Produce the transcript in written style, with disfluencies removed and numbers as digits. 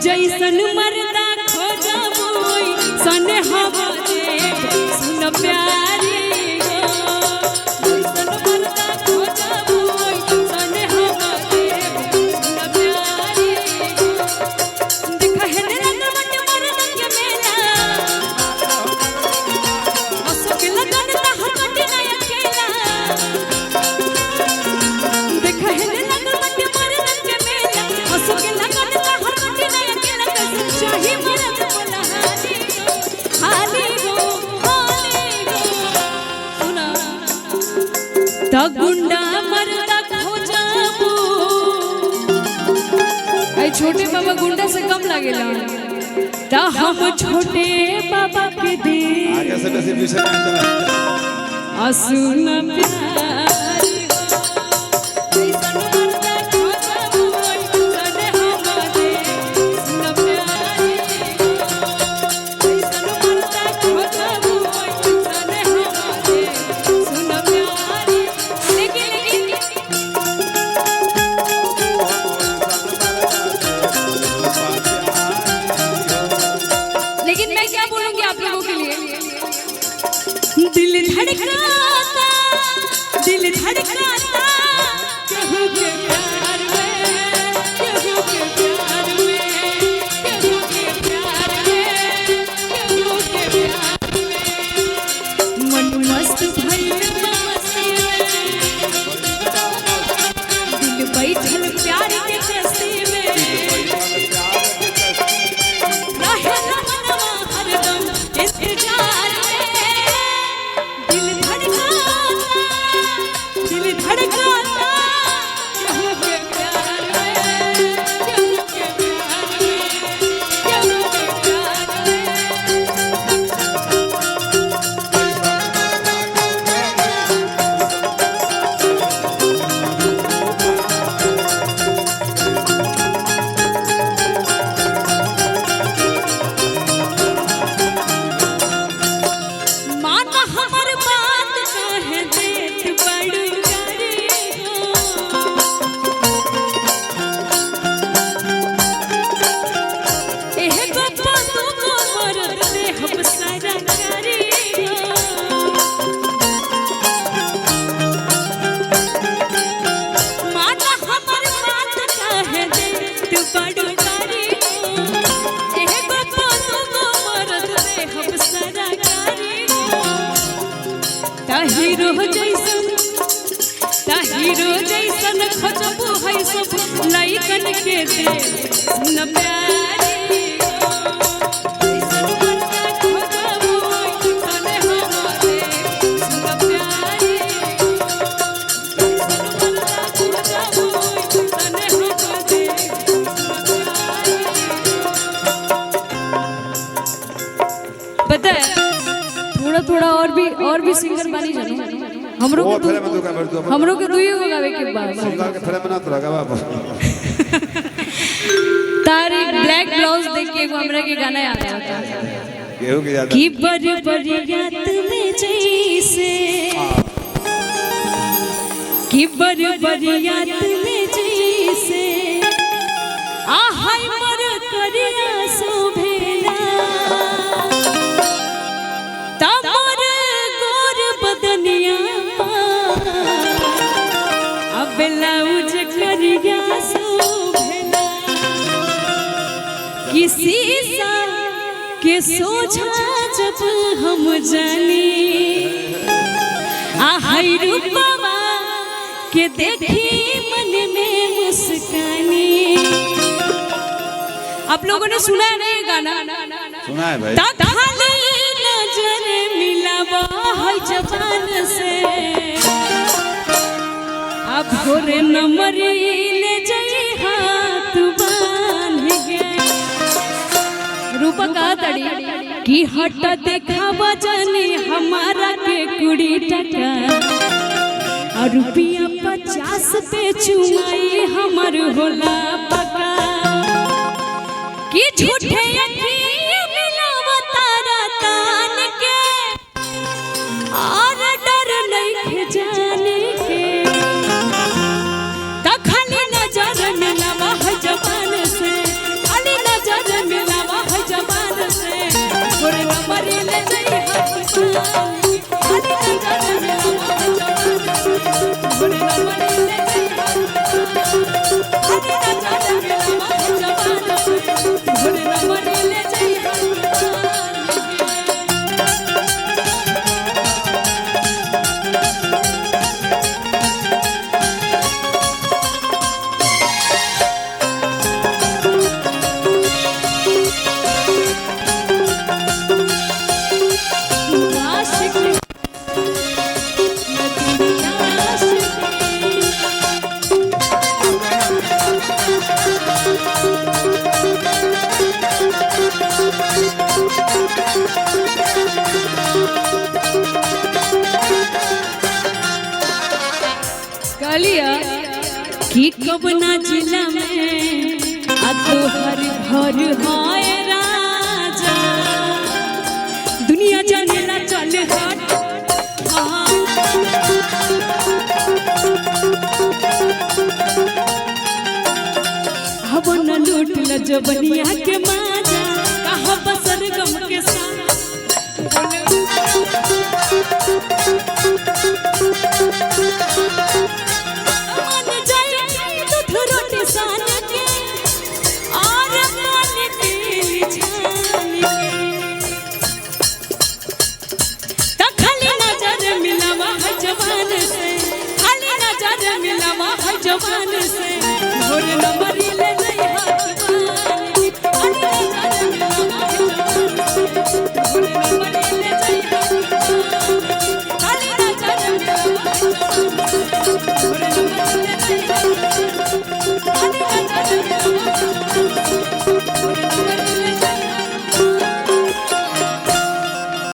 जैसन मर्दा खोजबोई सने हवा देव सुन प्यारी जैसन मर्दा खोजबोई सने हवा देव सुन प्यारी देखा है रंग बट मर्दा के मेला असो के लगन तहर बट ना अकेला देखा है रंग बट मर्दा के मेला असो के लगन गुंडा मर्दा खोजबो ऐ छोटे बाबा गुंडा से कम लागेला ता हम छोटे बाबा के दे आगे से बेसी पीछे असुन प्यार दिल धड़काता केहू के प्यार में केहू के प्यार में केहू के प्यार में केहू के प्यार में मन मस्त भइल मस्ती में दिल बैठल प्यार के कस्ती में रहे मनवा हरदम इंतजार हीरो जैसन खोजबो है सब लइकन के दे सुन प्यारी जैसन मर्दा खोजबो सने हवा देव सुन प्यारी जैसन मर्दा खोजबो सने हवा देव सुन प्यारी पता है थोड़ा और भी सिंगर बानी जानो हमरो के दुइयो को गावे के बाद सिंगर के फिल्म ना तो गावा तारी ब्लैक ब्लाउज देख के एगो हमरा के गाना याद आता केहू के याद की बड़ी याद में जैसे की बड़ी याद में जैसे आहाय मर करिया शोभेला तमर गोर बदनिया ब्लाउज करिया शोभेला किसी सा के सोझा जब हम जानी आहाय रूपवा के देखी मन में मुस्कानी। आप लोगों ने सुना है ना ये गाना? सुना है भाई। खाली नजर मिलावा है जबान से अब भोरे नमरी ले जाई हाथ बांध गए रूपा का तड़ी की हट देखावा जाने हमारा के कुड़ी टका और रुपया 50 पे चुमाई हमर होला पका कि झूठे अखियां मिलावा तारा तान के और डर नहीं जाने के तो खाली नजर मिलावा है जबान से खाली नजर कि कबना जिला में आ तोहर घर है राजा दुनिया जानेला चल हट हवन लूट ल जबनिया के माजा कहा बसर गम के साथ